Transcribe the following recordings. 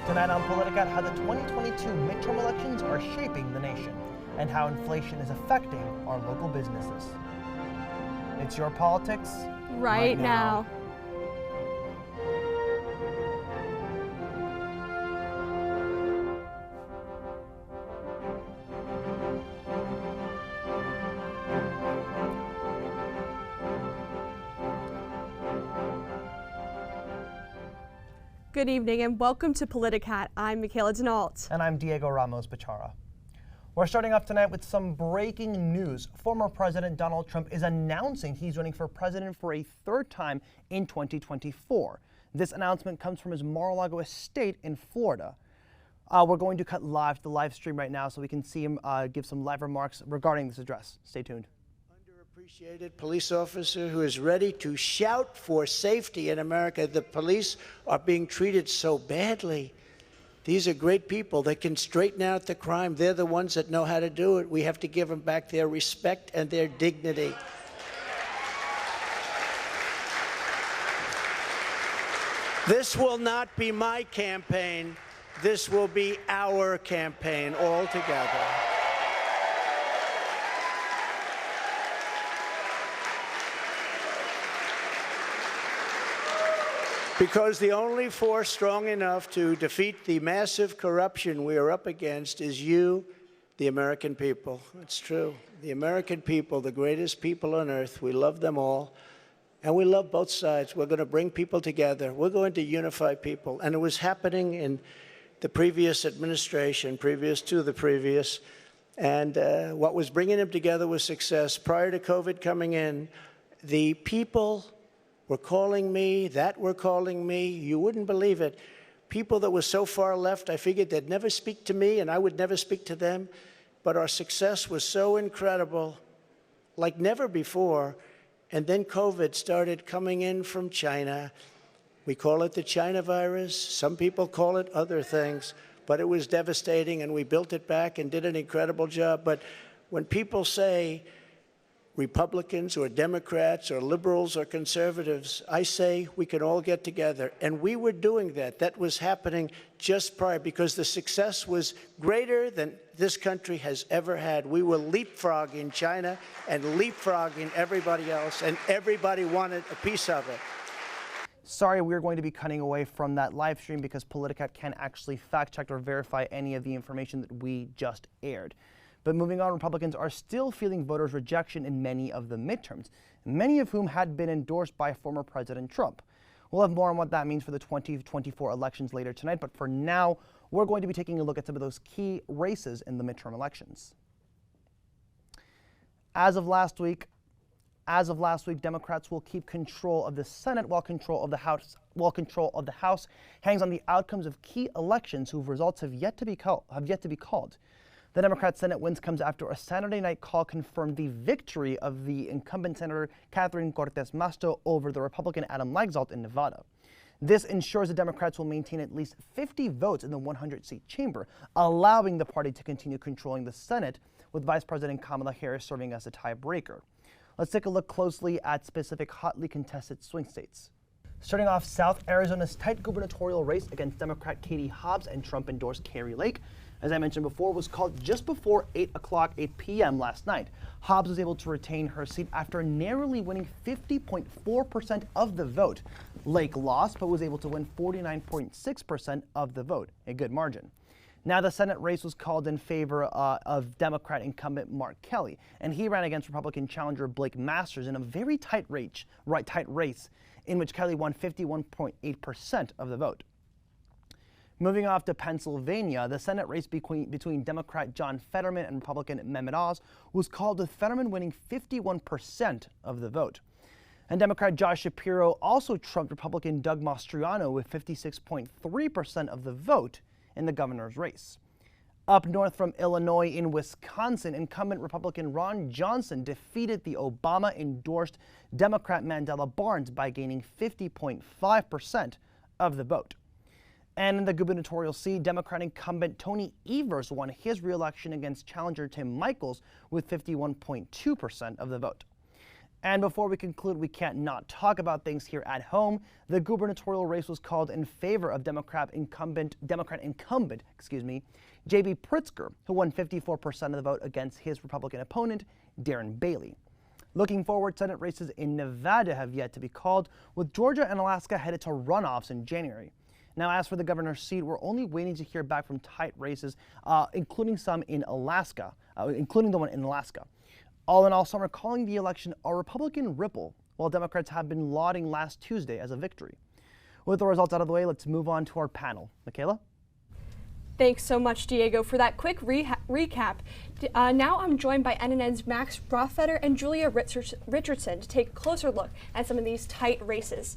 Tonight on Politicat, how the 2022 midterm elections are shaping the nation and how inflation is affecting our local businesses. It's your politics right now. Good evening and welcome to Politicat. I'm Michaela Denault. And I'm Diego Ramos-Bachara. We're starting off tonight with some breaking news. Former President Donald Trump is announcing he's running for president for a third time in 2024. This announcement comes from his Mar-a-Lago estate in Florida. We're going to cut live the live stream right now so we can see him give some live remarks regarding this address. Stay tuned. Underappreciated police officer who is ready to shout for safety in America. The police are being treated so badly. These are great people. They can straighten out the crime. They're the ones that know how to do it. We have to give them back their respect and their dignity. This will not be my campaign. This will be our campaign all together. Because the only force strong enough to defeat the massive corruption we are up against is you, the American people. It's true. The American people, the greatest people on earth, we love them all. And we love both sides. We're going to bring people together. We're going to unify people. And it was happening in the previous administration, previous to the previous. And what was bringing them together was success. Prior to COVID coming in, the people were calling me, that were calling me. You wouldn't believe it. People that were so far left, I figured they'd never speak to me and I would never speak to them. But our success was so incredible, like never before. And then COVID started coming in from China. We call it the China virus. Some people call it other things. But it was devastating and we built it back and did an incredible job. But when people say Republicans or Democrats or liberals or conservatives, I say we can all get together. And we were doing that. That was happening just prior because the success was greater than this country has ever had. We were leapfrogging China and leapfrogging everybody else, and everybody wanted a piece of it. Sorry, we're going to be cutting away from that live stream because Politicat can't actually fact check or verify any of the information that we just aired. But moving on, Republicans are still feeling voters' rejection in many of the midterms, many of whom had been endorsed by former President Trump. We'll have more on what that means for the 2024 elections later tonight, but for now, we're going to be taking a look at some of those key races in the midterm elections. As of last week, Democrats will keep control of the Senate while control of the House hangs on the outcomes of key elections whose results have yet to be called. The Democrat Senate wins comes after a Saturday night call confirmed the victory of the incumbent Senator Catherine Cortez Masto over the Republican Adam Laxalt in Nevada. This ensures the Democrats will maintain at least 50 votes in the 100-seat chamber, allowing the party to continue controlling the Senate, with Vice President Kamala Harris serving as a tiebreaker. Let's take a look closely at specific hotly contested swing states. Starting off, South Arizona's tight gubernatorial race against Democrat Katie Hobbs and Trump-endorsed Kari Lake, as I mentioned before, was called just before 8 p.m. last night. Hobbs was able to retain her seat after narrowly winning 50.4% of the vote. Lake lost, but was able to win 49.6% of the vote, a good margin. Now, the Senate race was called in favor of Democrat incumbent Mark Kelly, and he ran against Republican challenger Blake Masters in a very tight race in which Kelly won 51.8% of the vote. Moving off to Pennsylvania, the Senate race between Democrat John Fetterman and Republican Mehmet Oz was called with Fetterman winning 51% of the vote. And Democrat Josh Shapiro also trumped Republican Doug Mastriano with 56.3% of the vote in the governor's race. Up north from Illinois, in Wisconsin, incumbent Republican Ron Johnson defeated the Obama-endorsed Democrat Mandela Barnes by gaining 50.5% of the vote. And in the gubernatorial seat, Democrat incumbent Tony Evers won his re-election against challenger Tim Michels with 51.2% of the vote. And before we conclude, we can't not talk about things here at home. The gubernatorial race was called in favor of Democrat incumbent, J.B. Pritzker, who won 54% of the vote against his Republican opponent, Darren Bailey. Looking forward, Senate races in Nevada have yet to be called, with Georgia and Alaska headed to runoffs in January. Now, as for the governor's seat, we're only waiting to hear back from tight races, including some in Alaska, including the one in Alaska. All in all, some are calling the election a Republican ripple, while Democrats have been lauding last Tuesday as a victory. With the results out of the way, let's move on to our panel. Michaela? Thanks so much, Diego, for that quick recap. Now I'm joined by NNN's Max Rothfeder and Julia Richardson to take a closer look at some of these tight races.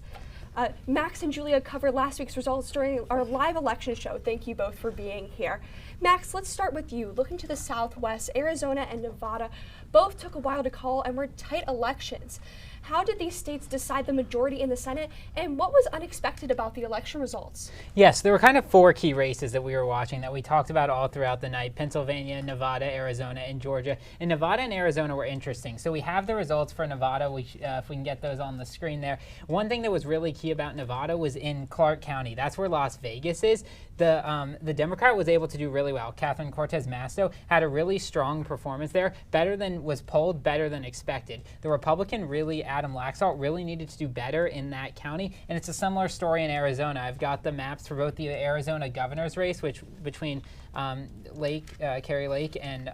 Max and Julia covered last week's results during our live election show. Thank you both for being here. Max, let's start with you. Looking to the Southwest, Arizona and Nevada both took a while to call and were tight elections. How did these states decide the majority in the Senate, and what was unexpected about the election results? Yes, there were kind of four key races that we were watching that we talked about all throughout the night: Pennsylvania, Nevada, Arizona, and Georgia. And Nevada and Arizona were interesting. So we have the results for Nevada, if we can get those on the screen there. One thing that was really key about Nevada was in Clark County. That's where Las Vegas is. The Democrat was able to do really well. Catherine Cortez Masto had a really strong performance there, better than expected. The Republican, Adam Laxalt, really needed to do better in that county, and it's a similar story in Arizona. I've got the maps for both the Arizona governor's race, which between Carrie Lake and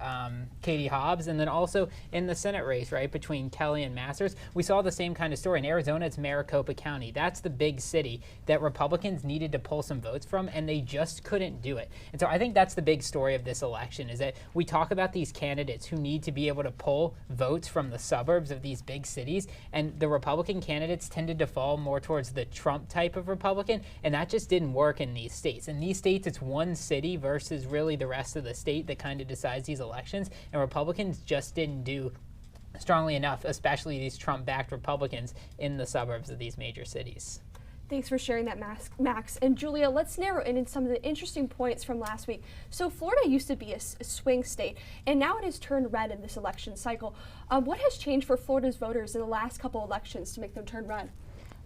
Katie Hobbs, and then also in the Senate race, right, between Kelly and Masters. We saw the same kind of story. In Arizona, it's Maricopa County. That's the big city that Republicans needed to pull some votes from, and they just couldn't do it. And so I think that's the big story of this election, is that we talk about these candidates who need to be able to pull votes from the suburbs of these big cities, and the Republican candidates tended to fall more towards the Trump type of Republican, and that just didn't work in these states. In these states, it's one city versus really the rest of the state that kind of decides these elections, and Republicans just didn't do strongly enough, especially these Trump-backed Republicans in the suburbs of these major cities. Thanks for sharing that, Max. And Julia, let's narrow in some of the interesting points from last week. So Florida used to be a swing state, and now it has turned red in this election cycle. What has changed for Florida's voters in the last couple elections to make them turn red?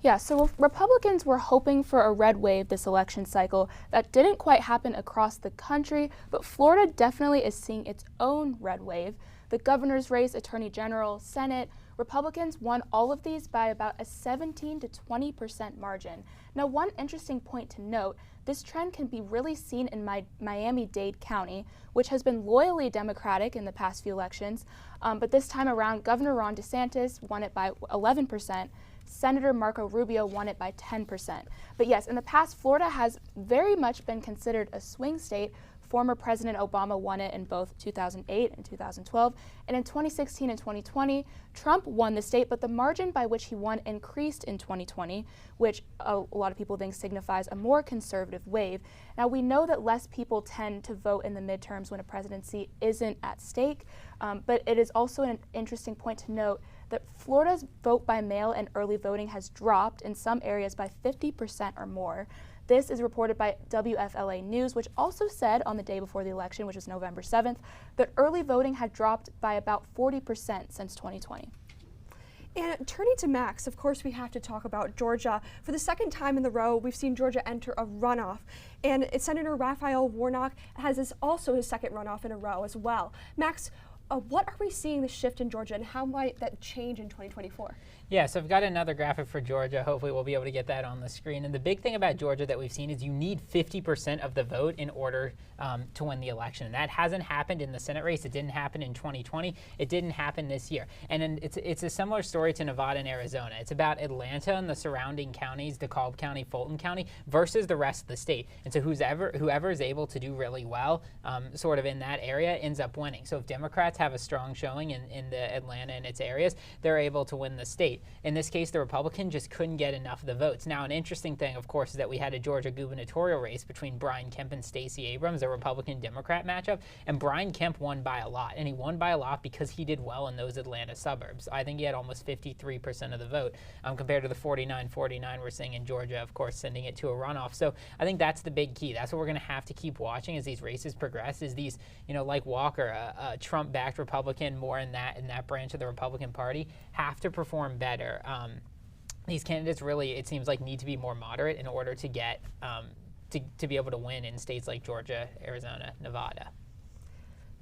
Yeah, so Republicans were hoping for a red wave this election cycle. That didn't quite happen across the country, but Florida definitely is seeing its own red wave. The governor's race, attorney general, Senate, Republicans won all of these by about a 17 to 20% margin. Now, one interesting point to note, this trend can be really seen in Miami-Dade County, which has been loyally Democratic in the past few elections, but this time around, Governor Ron DeSantis won it by 11%. Senator Marco Rubio won it by 10%. But yes, in the past, Florida has very much been considered a swing state. Former President Obama won it in both 2008 and 2012. And in 2016 and 2020, Trump won the state, but the margin by which he won increased in 2020, which a lot of people think signifies a more conservative wave. Now, we know that less people tend to vote in the midterms when a presidency isn't at stake, but it is also an interesting point to note that Florida's vote by mail and early voting has dropped in some areas by 50% or more. This is reported by WFLA News, which also said on the day before the election, which was November 7th, that early voting had dropped by about 40% since 2020. And turning to Max, of course, we have to talk about Georgia. For the second time in the row, we've seen Georgia enter a runoff. And Senator Raphael Warnock has also his second runoff in a row as well. Max, what are we seeing the shift in Georgia, and how might that change in 2024? Yeah, so I've got another graphic for Georgia. Hopefully we'll be able to get that on the screen. And the big thing about Georgia that we've seen is you need 50% of the vote in order to win the election. And that hasn't happened in the Senate race. It didn't happen in 2020. It didn't happen this year. And then it's a similar story to Nevada and Arizona. It's about Atlanta and the surrounding counties, DeKalb County, Fulton County, versus the rest of the state. And so whoever is able to do really well sort of in that area ends up winning. So if Democrats have a strong showing in the Atlanta and its areas, they're able to win the state. majority. In this case, the Republican just couldn't get enough of the votes. Now, an interesting thing, of course, is that we had a Georgia gubernatorial race between Brian Kemp and Stacey Abrams, a Republican-Democrat matchup, and Brian Kemp won by a lot. And he won by a lot because he did well in those Atlanta suburbs. I think he had almost 53% of the vote compared to the 49-49 we're seeing in Georgia, of course, sending it to a runoff. So I think that's the big key. That's what we're going to have to keep watching as these races progress, is these, like Walker, a Trump-backed Republican, more in that branch of the Republican Party, have to perform better. These candidates really, it seems like, need to be more moderate in order to get to be able to win in states like Georgia, Arizona, Nevada.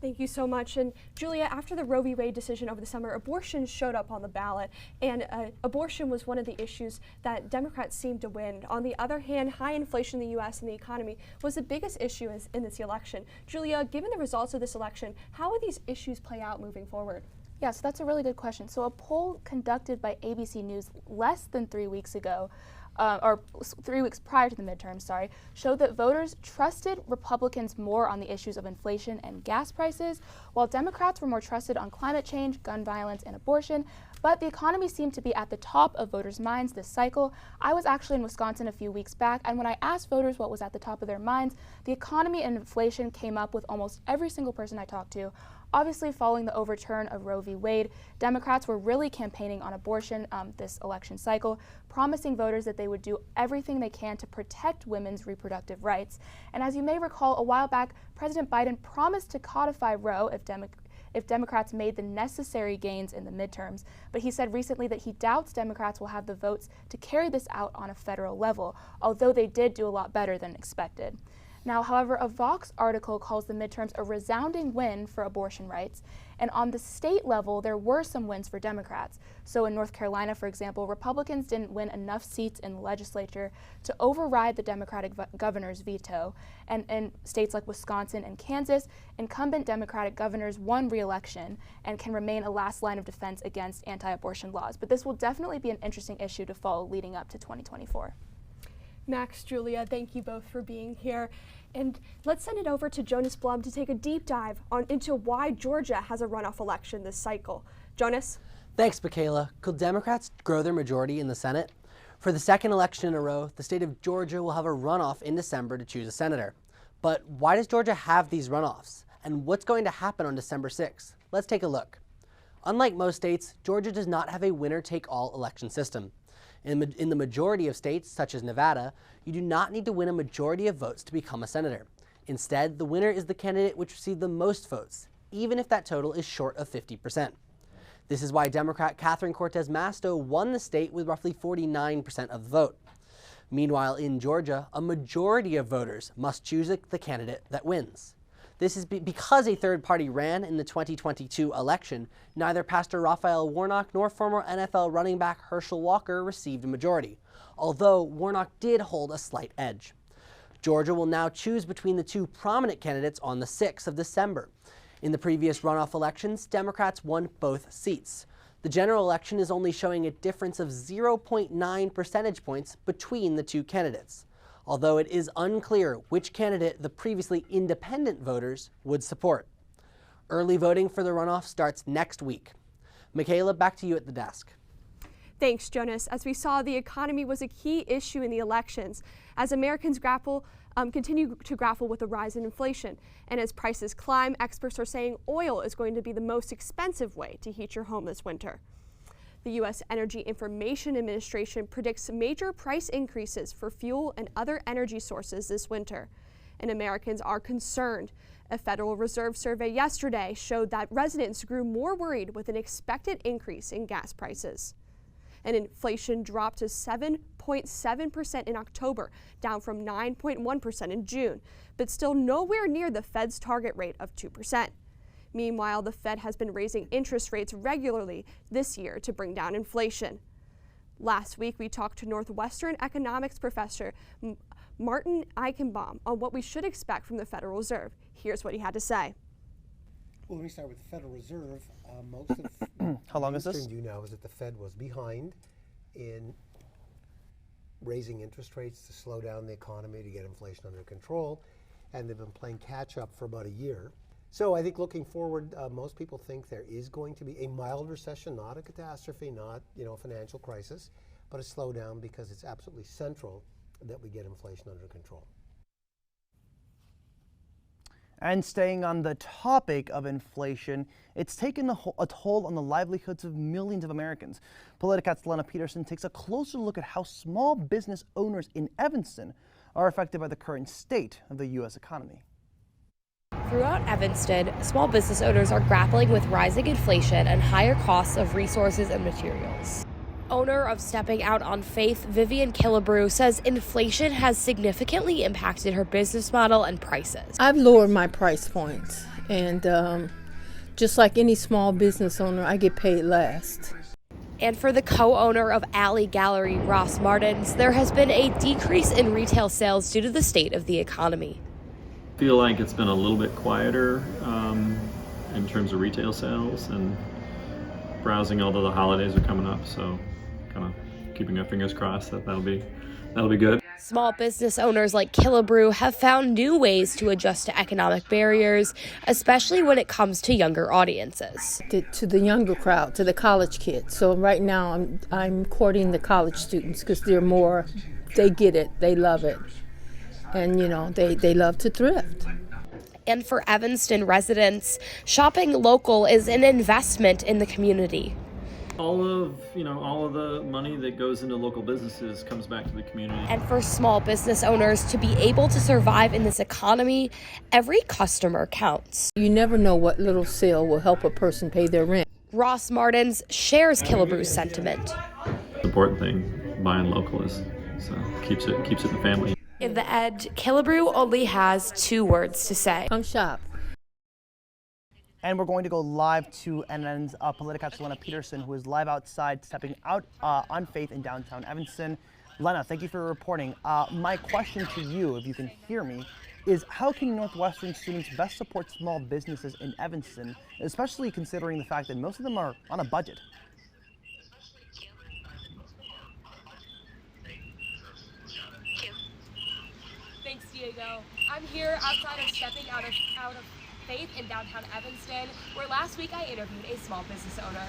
Thank you so much. And Julia, after the Roe v. Wade decision over the summer, abortion showed up on the ballot, and abortion was one of the issues that Democrats seemed to win. On the other hand, high inflation in the U.S. and the economy was the biggest issue in this election. Julia, given the results of this election, how will these issues play out moving forward? Yeah, so that's a really good question. So a poll conducted by ABC News less than 3 weeks ago, or 3 weeks prior to the midterm, showed that voters trusted Republicans more on the issues of inflation and gas prices, while Democrats were more trusted on climate change, gun violence, and abortion. But the economy seemed to be at the top of voters' minds this cycle. I was actually in Wisconsin a few weeks back, and when I asked voters what was at the top of their minds, the economy and inflation came up with almost every single person I talked to. Obviously, following the overturn of Roe v. Wade, Democrats were really campaigning on abortion this election cycle, promising voters that they would do everything they can to protect women's reproductive rights. And as you may recall, a while back, President Biden promised to codify Roe if Democrats made the necessary gains in the midterms. But he said recently that he doubts Democrats will have the votes to carry this out on a federal level, although they did do a lot better than expected. Now, however, a Vox article calls the midterms a resounding win for abortion rights, and on the state level, there were some wins for Democrats. So in North Carolina, for example, Republicans didn't win enough seats in the legislature to override the Democratic governor's veto, and in states like Wisconsin and Kansas, incumbent Democratic governors won re-election and can remain a last line of defense against anti-abortion laws. But this will definitely be an interesting issue to follow leading up to 2024. Max, Julia, thank you both for being here. And let's send it over to Jonas Blum to take a deep dive into why Georgia has a runoff election this cycle. Jonas? Thanks, Michaela. Could Democrats grow their majority in the Senate? For the second election in a row, the state of Georgia will have a runoff in December to choose a senator. But why does Georgia have these runoffs? And what's going to happen on December 6th? Let's take a look. Unlike most states, Georgia does not have a winner-take-all election system. In the majority of states, such as Nevada, you do not need to win a majority of votes to become a senator. Instead, the winner is the candidate which received the most votes, even if that total is short of 50%. This is why Democrat Catherine Cortez Masto won the state with roughly 49% of the vote. Meanwhile, in Georgia, a majority of voters must choose the candidate that wins. This is because a third party ran in the 2022 election. Neither Pastor Raphael Warnock nor former NFL running back Herschel Walker received a majority, although Warnock did hold a slight edge. Georgia will now choose between the two prominent candidates on the 6th of December. In the previous runoff elections, Democrats won both seats. The general election is only showing a difference of 0.9 percentage points between the two candidates, although it is unclear which candidate the previously independent voters would support. Early voting for the runoff starts next week. Michaela, back to you at the desk. Thanks, Jonas. As we saw, the economy was a key issue in the elections as Americans continue to grapple with the rise in inflation. And as prices climb, experts are saying oil is going to be the most expensive way to heat your home this winter. The U.S. Energy Information Administration predicts major price increases for fuel and other energy sources this winter, and Americans are concerned. A Federal Reserve survey yesterday showed that residents grew more worried with an expected increase in gas prices. And inflation dropped to 7.7% in October, down from 9.1% in June, but still nowhere near the Fed's target rate of 2%. Meanwhile, the Fed has been raising interest rates regularly this year to bring down inflation. Last week, we talked to Northwestern economics professor Martin Eichenbaum on what we should expect from the Federal Reserve. Here's what he had to say. Well, let me start with the Federal Reserve. Most of How long is this? mainstream view now is that the Fed was behind in raising interest rates to slow down the economy to get inflation under control, and they've been playing catch up for about a year. So I think looking forward, most people think there is going to be a mild recession, not a catastrophe, not a financial crisis, but a slowdown, because it's absolutely central that we get inflation under control. And staying on the topic of inflation, it's taken a toll on the livelihoods of millions of Americans. Politicat's Melina Peterson takes a closer look at how small business owners in Evanston are affected by the current state of the U.S. economy. Throughout Evanston, small business owners are grappling with rising inflation and higher costs of resources and materials. Owner of Stepping Out on Faith, Vivian Killebrew, says inflation has significantly impacted her business model and prices. I've lowered my price points, and just like any small business owner, I get paid last. And for the co-owner of Alley Gallery, Ross Martins, there has been a decrease in retail sales due to the state of the economy. I feel like it's been a little bit quieter in terms of retail sales and browsing, although the holidays are coming up, so kind of keeping our fingers crossed that that'll be good. Small business owners like Killebrew have found new ways to adjust to economic barriers, especially when it comes to younger audiences. To the younger crowd, to the college kids. So right now I'm courting the college students because they get it, they love it, and they love to thrift. And for Evanston residents, shopping local is an investment in the community. All of the money that goes into local businesses comes back to the community. And for small business owners to be able to survive in this economy, every customer counts. You never know what little sale will help a person pay their rent. Ross Martins shares Killebrew's sentiment. The important thing, buying local, is keeps it in the family. In the end, Killebrew only has 2 words to say. Come shop. And we're going to go live to NN's Politicat's Melina Peterson, who is live outside Stepping Out on Faith in downtown Evanston. Lena, thank you for reporting. My question to you, if you can hear me, is how can Northwestern students best support small businesses in Evanston, especially considering the fact that most of them are on a budget? Thanks, Diego. I'm here outside of Stepping Out of Faith in downtown Evanston, where last week I interviewed a small business owner.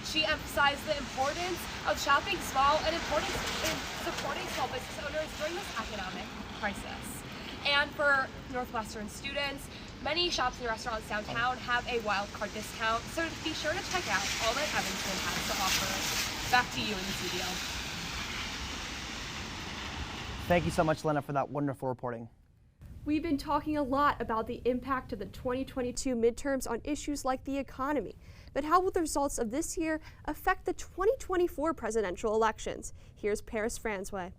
She emphasized the importance of shopping small and importance in supporting small business owners during this economic crisis. And for Northwestern students, many shops and restaurants downtown have a wildcard discount, so be sure to check out all that Evanston has to offer. Back to you in the studio. Thank you so much, Lena, for that wonderful reporting. We've been talking a lot about the impact of the 2022 midterms on issues like the economy. But how will the results of this year affect the 2024 presidential elections? Here's Paris Francois.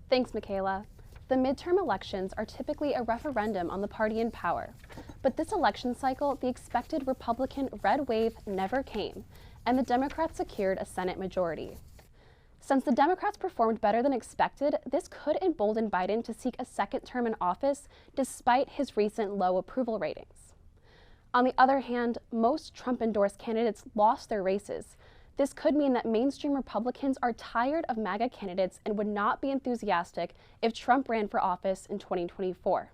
Thanks, Michaela. The midterm elections are typically a referendum on the party in power. But this election cycle, the expected Republican red wave never came, and the Democrats secured a Senate majority. Since the Democrats performed better than expected, this could embolden Biden to seek a second term in office despite his recent low approval ratings. On the other hand, most Trump-endorsed candidates lost their races. This could mean that mainstream Republicans are tired of MAGA candidates and would not be enthusiastic if Trump ran for office in 2024.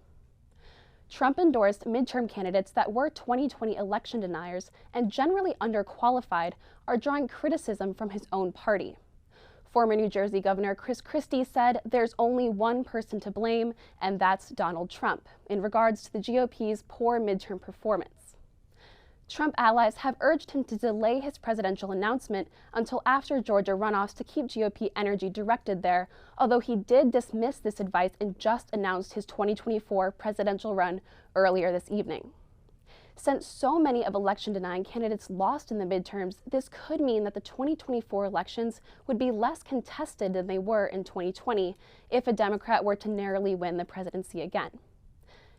Trump endorsed midterm candidates that were 2020 election deniers and generally underqualified are drawing criticism from his own party. Former New Jersey Governor Chris Christie said there's only one person to blame, and that's Donald Trump, in regards to the GOP's poor midterm performance. Trump allies have urged him to delay his presidential announcement until after Georgia runoffs to keep GOP energy directed there, although he did dismiss this advice and just announced his 2024 presidential run earlier this evening. Since so many of election-denying candidates lost in the midterms, this could mean that the 2024 elections would be less contested than they were in 2020 if a Democrat were to narrowly win the presidency again.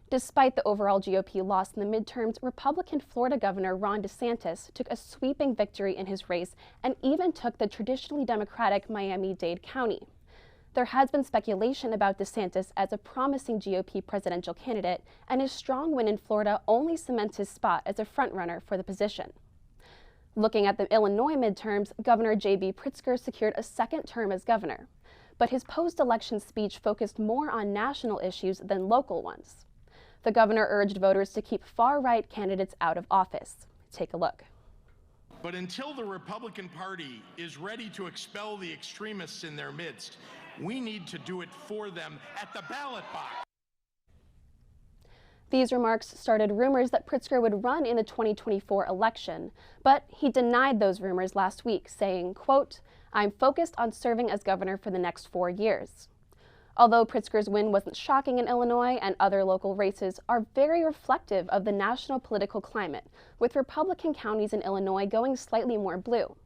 Despite the overall GOP loss in the midterms, Republican Florida Governor Ron DeSantis took a sweeping victory in his race and even took the traditionally Democratic Miami-Dade County. There has been speculation about DeSantis as a promising GOP presidential candidate, and his strong win in Florida only cements his spot as a frontrunner for the position. Looking at the Illinois midterms, Governor J.B. Pritzker secured a second term as governor, but his post-election speech focused more on national issues than local ones. The governor urged voters to keep far-right candidates out of office. Take a look. But until the Republican Party is ready to expel the extremists in their midst, we need to do it for them at the ballot box. These remarks started rumors that Pritzker would run in the 2024 election, but he denied those rumors last week, saying, quote, "I'm focused on serving as governor for the next 4 years." Although Pritzker's win wasn't shocking in Illinois, and other local races are very reflective of the national political climate, with Republican counties in Illinois going slightly more blue.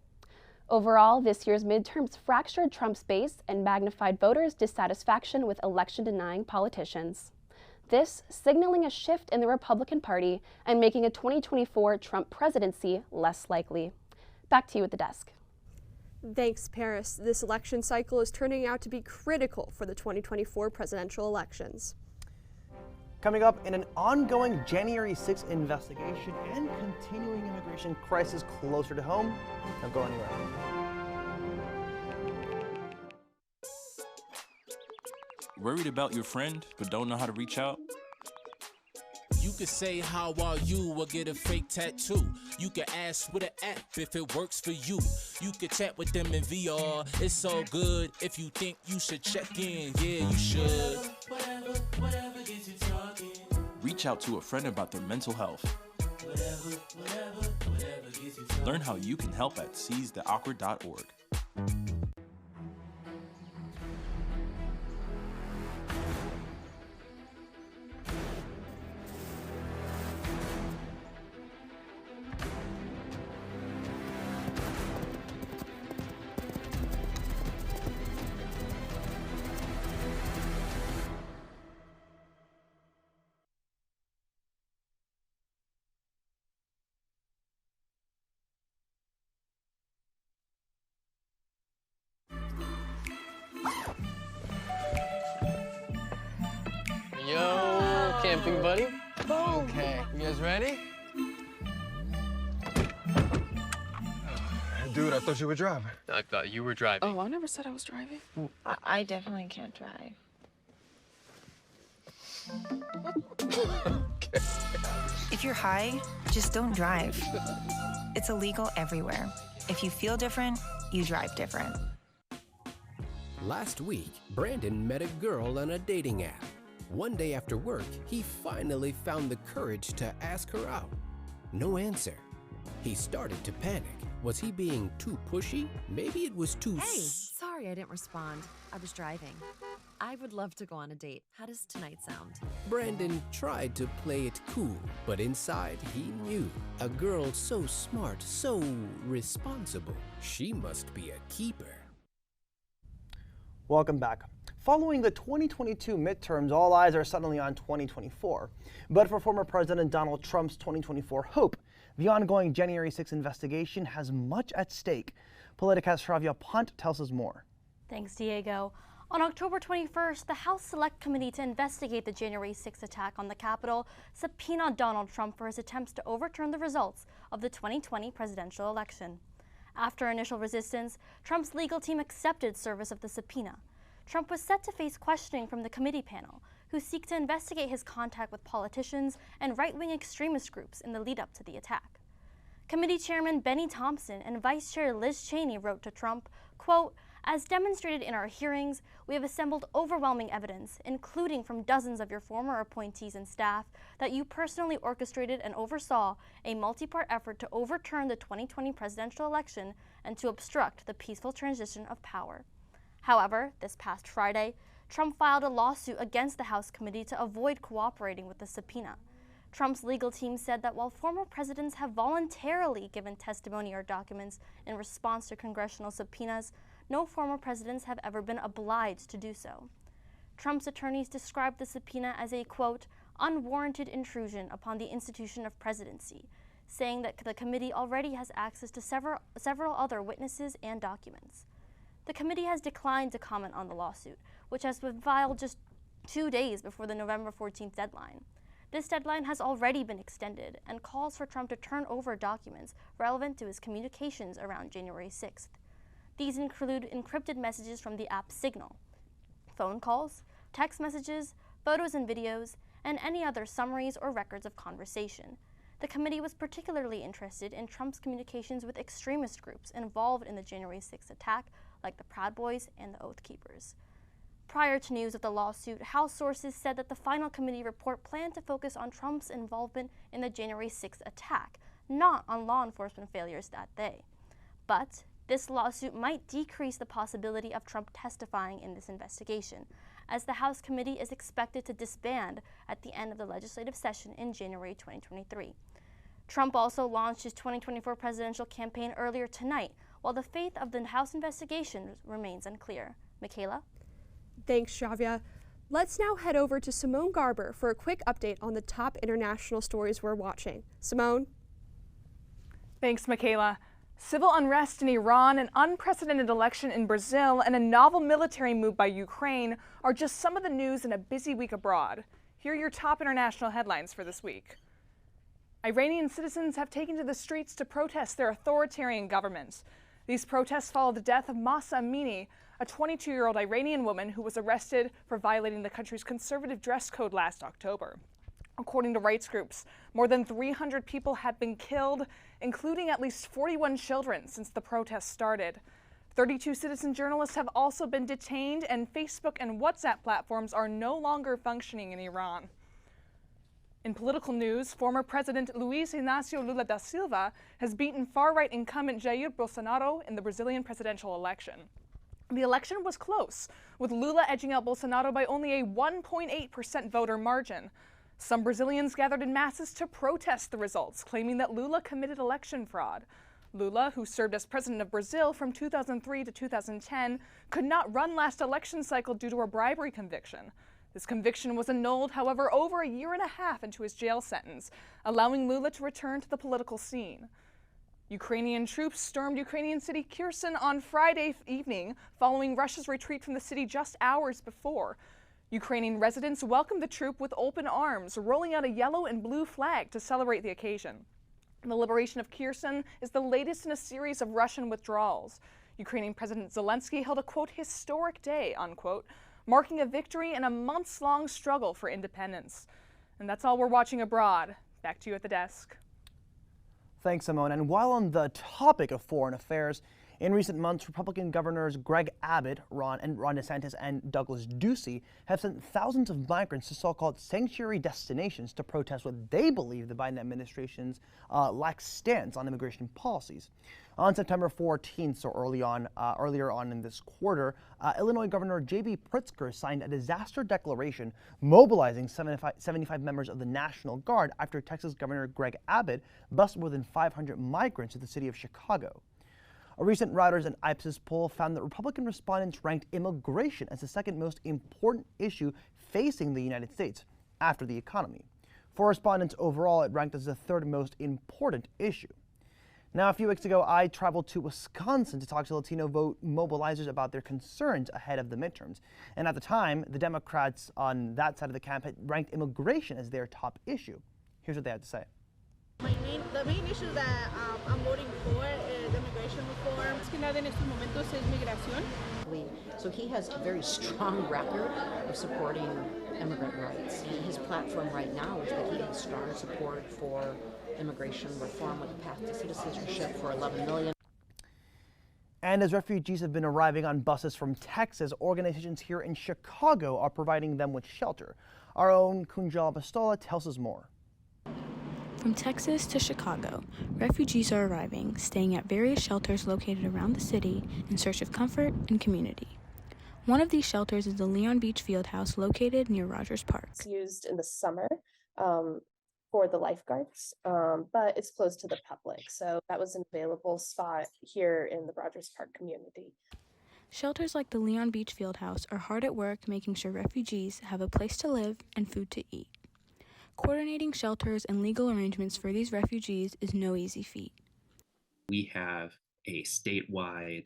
Overall, this year's midterms fractured Trump's base and magnified voters' dissatisfaction with election-denying politicians. This signaling a shift in the Republican Party and making a 2024 Trump presidency less likely. Back to you at the desk. Thanks, Paris. This election cycle is turning out to be critical for the 2024 presidential elections. Coming up, in an ongoing January 6th investigation and continuing immigration crisis closer to home. Don't go anywhere. Worried about your friend, but don't know how to reach out? You could say, "How are you?" or get a fake tattoo. You could ask with an app if it works for you. You could chat with them in VR. It's all good. If you think you should check in, yeah, you should. Whatever gets you talking. Reach out to a friend about their mental health. Whatever gets you talking. Learn how you can help at seizetheawkward.org. Yo, camping buddy. Okay, you guys ready? Dude, I thought you were driving. I thought you were driving. Oh, I never said I was driving. I definitely can't drive. Okay. If you're high, just don't drive. It's illegal everywhere. If you feel different, you drive different. Last week, Brandon met a girl on a dating app. One day after work, he finally found the courage to ask her out. No answer. He started to panic. Was he being too pushy? Maybe it was too Hey, sorry I didn't respond. I was driving. I would love to go on a date. How does tonight sound? Brandon tried to play it cool, but inside he knew. A girl so smart, so responsible. She must be a keeper. Welcome back. Following the 2022 midterms, all eyes are suddenly on 2024. But for former President Donald Trump's 2024 hope, the ongoing January 6th investigation has much at stake. Politicat's Punt tells us more. Thanks, Diego. On October 21st, the House Select Committee to investigate the January 6th attack on the Capitol subpoenaed Donald Trump for his attempts to overturn the results of the 2020 presidential election. After initial resistance, Trump's legal team accepted service of the subpoena. Trump was set to face questioning from the committee panel, who seek to investigate his contact with politicians and right-wing extremist groups in the lead-up to the attack. Committee Chairman Benny Thompson and Vice Chair Liz Cheney wrote to Trump, quote, "As demonstrated in our hearings, we have assembled overwhelming evidence, including from dozens of your former appointees and staff, that you personally orchestrated and oversaw a multi-part effort to overturn the 2020 presidential election and to obstruct the peaceful transition of power." However, this past Friday, Trump filed a lawsuit against the House committee to avoid cooperating with the subpoena. Trump's legal team said that while former presidents have voluntarily given testimony or documents in response to congressional subpoenas, no former presidents have ever been obliged to do so. Trump's attorneys described the subpoena as a, quote, unwarranted intrusion upon the institution of presidency, saying that the committee already has access to several other witnesses and documents. The committee has declined to comment on the lawsuit, which has been filed just 2 days before the November 14th deadline. This deadline has already been extended and calls for Trump to turn over documents relevant to his communications around January 6th. These include encrypted messages from the app Signal, phone calls, text messages, photos and videos, and any other summaries or records of conversation. The committee was particularly interested in Trump's communications with extremist groups involved in the January 6th attack, like the Proud Boys and the Oath Keepers. Prior to news of the lawsuit, House sources said that the final committee report planned to focus on Trump's involvement in the January 6th attack, not on law enforcement failures that day. But this lawsuit might decrease the possibility of Trump testifying in this investigation, as the House committee is expected to disband at the end of the legislative session in January 2023. Trump also launched his 2024 presidential campaign earlier tonight, while the fate of the House investigation remains unclear. Michaela? Thanks, Shavia. Let's now head over to Simone Garber for a quick update on the top international stories we're watching. Simone? Thanks, Michaela. Civil unrest in Iran, an unprecedented election in Brazil, and a novel military move by Ukraine are just some of the news in a busy week abroad. Here are your top international headlines for this week. Iranian citizens have taken to the streets to protest their authoritarian government. These protests follow the death of Mahsa Amini, a 22-year-old Iranian woman who was arrested for violating the country's conservative dress code last October. According to rights groups, more than 300 people have been killed, including at least 41 children, since the protests started. 32 citizen journalists have also been detained, and Facebook and WhatsApp platforms are no longer functioning in Iran. In political news, former President Luiz Inácio Lula da Silva has beaten far-right incumbent Jair Bolsonaro in the Brazilian presidential election. The election was close, with Lula edging out Bolsonaro by only a 1.8% voter margin. Some Brazilians gathered in masses to protest the results, claiming that Lula committed election fraud. Lula, who served as president of Brazil from 2003 to 2010, could not run last election cycle due to a bribery conviction. This conviction was annulled, however, over a year and a half into his jail sentence, allowing Lula to return to the political scene. Ukrainian troops stormed Ukrainian city Kherson on Friday evening, following Russia's retreat from the city just hours before. Ukrainian residents welcomed the troop with open arms, rolling out a yellow and blue flag to celebrate the occasion. The liberation of Kherson is the latest in a series of Russian withdrawals. Ukrainian President Zelensky held a, quote, historic day, unquote, marking a victory in a months-long struggle for independence. And that's all we're watching abroad. Back to you at the desk. Thanks, Simone. And while on the topic of foreign affairs, in recent months, Republican governors Greg Abbott, Ron DeSantis, and Douglas Ducey have sent thousands of migrants to so-called sanctuary destinations to protest what they believe the Biden administration's lax stance on immigration policies. On September 14th, so earlier on in this quarter, Illinois Governor J.B. Pritzker signed a disaster declaration mobilizing 75 members of the National Guard after Texas Governor Greg Abbott bused more than 500 migrants to the city of Chicago. A recent Reuters and Ipsos poll found that Republican respondents ranked immigration as the second most important issue facing the United States after the economy. For respondents overall, it ranked as the third most important issue. Now, a few weeks ago, I traveled to Wisconsin to talk to Latino vote mobilizers about their concerns ahead of the midterms. And at the time, the Democrats on that side of the camp had ranked immigration as their top issue. Here's what they had to say. The main issue that I'm voting for is immigration reform. So he has a very strong record of supporting immigrant rights. And his platform right now is that he has strong support for immigration reform with a path to citizenship for 11 million. And as refugees have been arriving on buses from Texas, organizations here in Chicago are providing them with shelter. Our own Kunjal Bastola tells us more. From Texas to Chicago, refugees are arriving, staying at various shelters located around the city in search of comfort and community. One of these shelters is the Leon Beach Fieldhouse located near Rogers Park. It's used in the summer for the lifeguards, but it's closed to the public. So that was an available spot here in the Rogers Park community. Shelters like the Leon Beach Fieldhouse are hard at work making sure refugees have a place to live and food to eat. Coordinating shelters and legal arrangements for these refugees is no easy feat. We have a statewide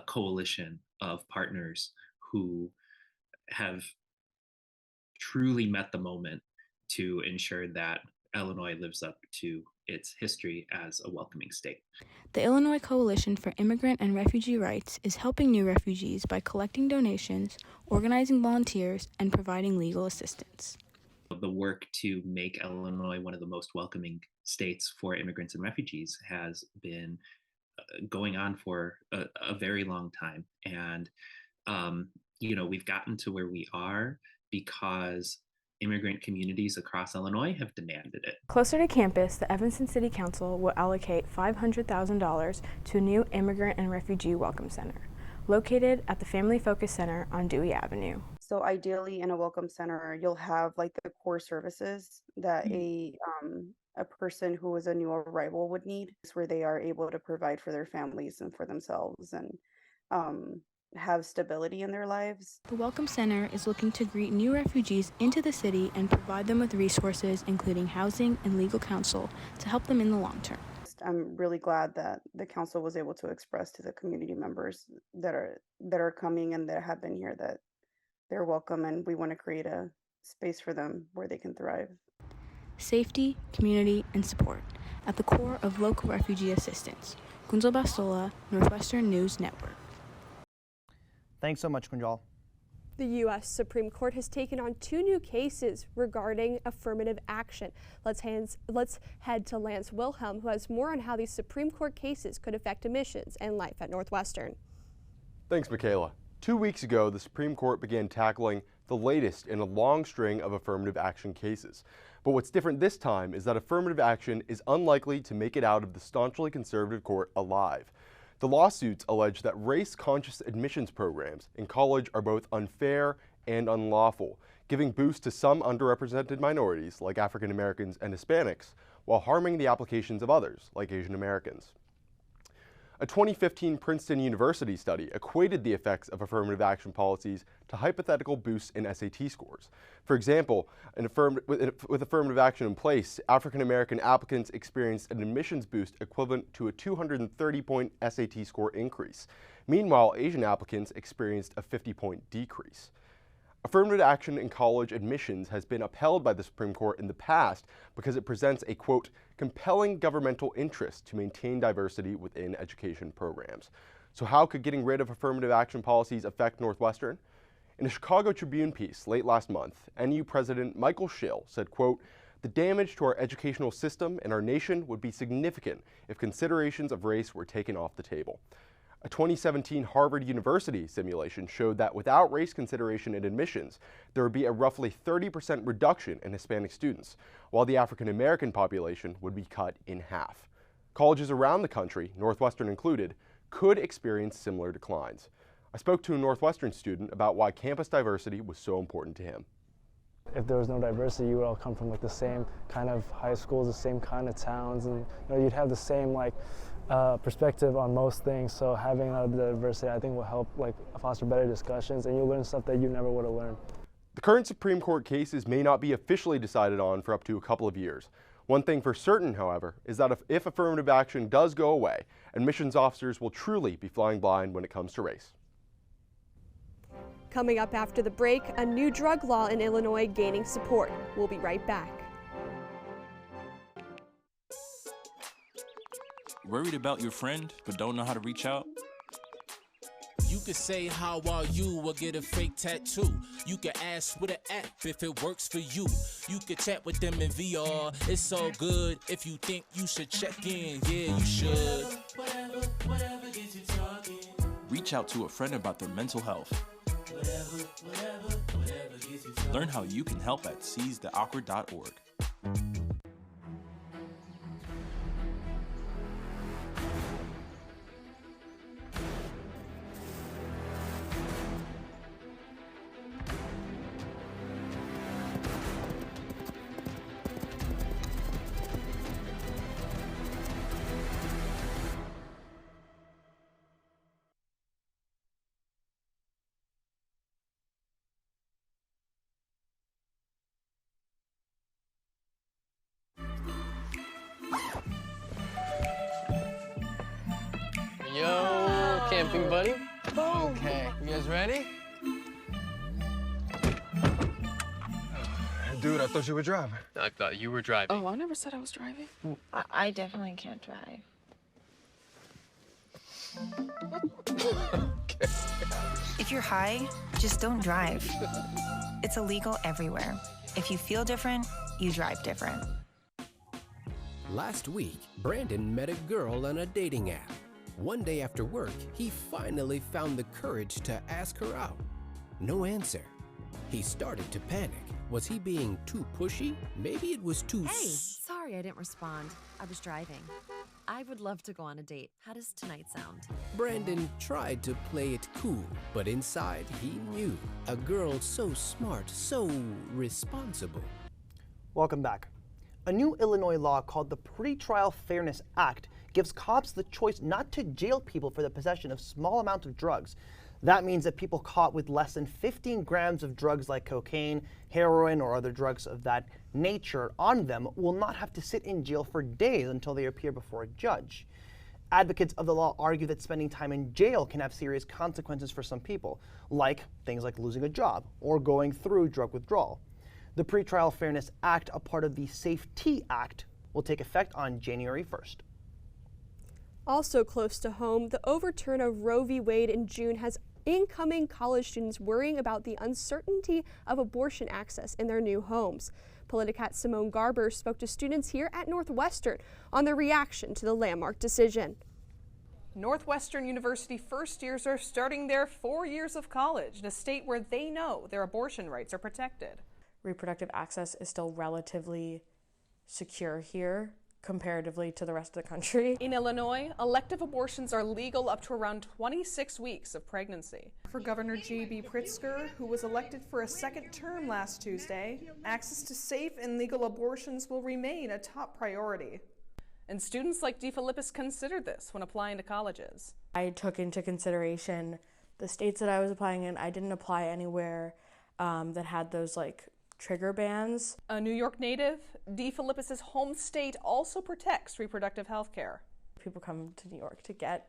coalition of partners who have truly met the moment to ensure that Illinois lives up to its history as a welcoming state. The Illinois Coalition for Immigrant and Refugee Rights is helping new refugees by collecting donations, organizing volunteers, and providing legal assistance. The work to make Illinois one of the most welcoming states for immigrants and refugees has been going on for a very long time. And, we've gotten to where we are because immigrant communities across Illinois have demanded it. Closer to campus, the Evanston City Council will allocate $500,000 to a new immigrant and refugee welcome center, located at the Family Focus Center on Dewey Avenue. So ideally in a welcome center, you'll have like the core services that a person who is a new arrival would need, where they are able to provide for their families and for themselves and have stability in their lives. The Welcome Center is looking to greet new refugees into the city and provide them with resources, including housing and legal counsel, to help them in the long term. I'm really glad that the council was able to express to the community members that are coming and that have been here that they're welcome, and we want to create a space for them where they can thrive. Safety, community, and support at the core of local refugee assistance. Gunjal Bastola, Northwestern News Network. Thanks so much, Kunjal. The U.S. Supreme Court has taken on 2 new cases regarding affirmative action. Let's head to Lance Wilhelm, who has more on how these Supreme Court cases could affect admissions and life at Northwestern. Thanks, Michaela. 2 weeks ago, the Supreme Court began tackling the latest in a long string of affirmative action cases. But what's different this time is that affirmative action is unlikely to make it out of the staunchly conservative court alive. The lawsuits allege that race-conscious admissions programs in college are both unfair and unlawful, giving boosts to some underrepresented minorities like African Americans and Hispanics, while harming the applications of others like Asian Americans. A 2015 Princeton University study equated the effects of affirmative action policies to hypothetical boosts in SAT scores. For example, with affirmative action in place, African American applicants experienced an admissions boost equivalent to a 230-point SAT score increase. Meanwhile, Asian applicants experienced a 50-point decrease. Affirmative action in college admissions has been upheld by the Supreme Court in the past because it presents a, quote, compelling governmental interest to maintain diversity within education programs. So how could getting rid of affirmative action policies affect Northwestern? In a Chicago Tribune piece late last month, NU President Michael Schill said, quote, the damage to our educational system and our nation would be significant if considerations of race were taken off the table. A 2017 Harvard University simulation showed that without race consideration in admissions, there would be a roughly 30% reduction in Hispanic students, while the African American population would be cut in half. Colleges around the country, Northwestern included, could experience similar declines. I spoke to a Northwestern student about why campus diversity was so important to him. If there was no diversity, you would all come from like the same kind of high schools, the same kind of towns, and you'd have the same perspective on most things. So having a diversity, I think, will help foster better discussions, and you'll learn stuff that you never would have learned. The current Supreme Court cases may not be officially decided on for up to a couple of years. One thing for certain, however, is that if affirmative action does go away, admissions officers will truly be flying blind when it comes to race. Coming up after the break, a new drug law in Illinois gaining support. We'll be right back. Worried about your friend, but don't know how to reach out? You could say how are you or get a fake tattoo. You could ask with an app if it works for you. You could chat with them in VR. It's all good if you think you should check in. Yeah, you should. Whatever gets you talking. Reach out to a friend about their mental health. Whatever gets you talking. Learn how you can help at seizetheawkward.org. Yo, camping buddy. Okay, you guys ready? Dude, I thought you were driving. I thought you were driving. Oh, I never said I was driving. I definitely can't drive. If you're high, just don't drive. It's illegal everywhere. If you feel different, you drive different. Last week, Brandon met a girl on a dating app. One day after work, he finally found the courage to ask her out. No answer. He started to panic. Was he being too pushy? Maybe it was too Hey, sorry I didn't respond. I was driving. I would love to go on a date. How does tonight sound? Brandon tried to play it cool, but inside he knew. A girl so smart, so responsible. Welcome back. A new Illinois law called the Pretrial Fairness Act gives cops the choice not to jail people for the possession of small amounts of drugs. That means that people caught with less than 15 grams of drugs like cocaine, heroin, or other drugs of that nature on them will not have to sit in jail for days until they appear before a judge. Advocates of the law argue that spending time in jail can have serious consequences for some people, like things like losing a job or going through drug withdrawal. The Pretrial Fairness Act, a part of the SAFE-T Act, will take effect on January 1st. Also close to home, the overturn of Roe v. Wade in June has incoming college students worrying about the uncertainty of abortion access in their new homes. Politicat's Simone Garber spoke to students here at Northwestern on their reaction to the landmark decision. Northwestern University first years are starting their 4 years of college in a state where they know their abortion rights are protected. Reproductive access is still relatively secure here comparatively to the rest of the country. In Illinois, elective abortions are legal up to around 26 weeks of pregnancy. For Governor J.B. Pritzker, who was elected for a second term last Tuesday, access to safe and legal abortions will remain a top priority. And students like DeFilippis considered this when applying to colleges. I took into consideration the states that I was applying in. I didn't apply anywhere that had those trigger bans. A New York native, DeFilippis' home state also protects reproductive health care. People come to New York to get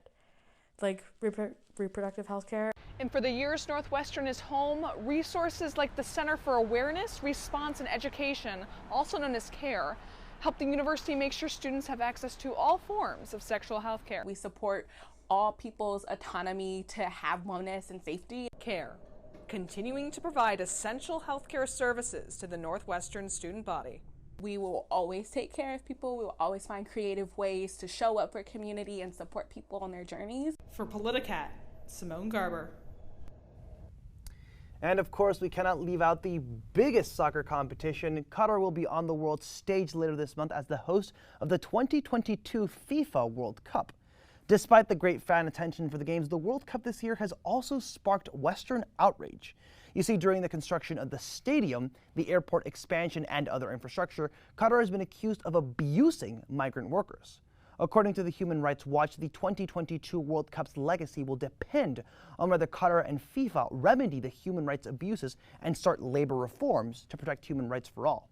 reproductive health care. And for the years Northwestern is home, resources like the Center for Awareness, Response, and Education, also known as CARE, help the university make sure students have access to all forms of sexual health care. We support all people's autonomy to have wellness and safety. CARE, continuing to provide essential healthcare services to the Northwestern student body. We will always take care of people. We will always find creative ways to show up for community and support people on their journeys. For Politicat, Simone Garber. And of course, we cannot leave out the biggest soccer competition. Qatar will be on the world stage later this month as the host of the 2022 FIFA World Cup. Despite the great fan attention for the games, the World Cup this year has also sparked Western outrage. You see, during the construction of the stadium, the airport expansion, and other infrastructure, Qatar has been accused of abusing migrant workers. According to the Human Rights Watch, the 2022 World Cup's legacy will depend on whether Qatar and FIFA remedy the human rights abuses and start labor reforms to protect human rights for all.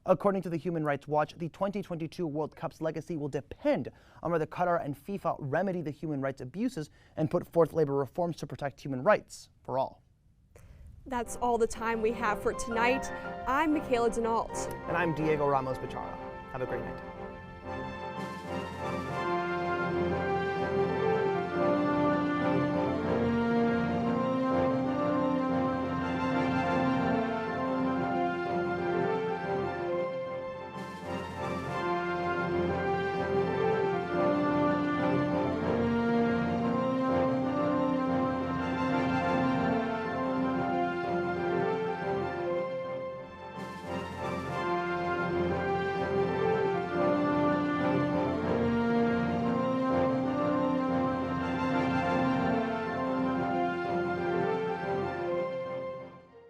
According to the Human Rights Watch, the 2022 World Cup's legacy will depend on whether Qatar and FIFA remedy the human rights abuses and put forth labor reforms to protect human rights for all. That's all the time we have for tonight. I'm Michaela Denault. And I'm Diego Ramos Bachara. Have a great night.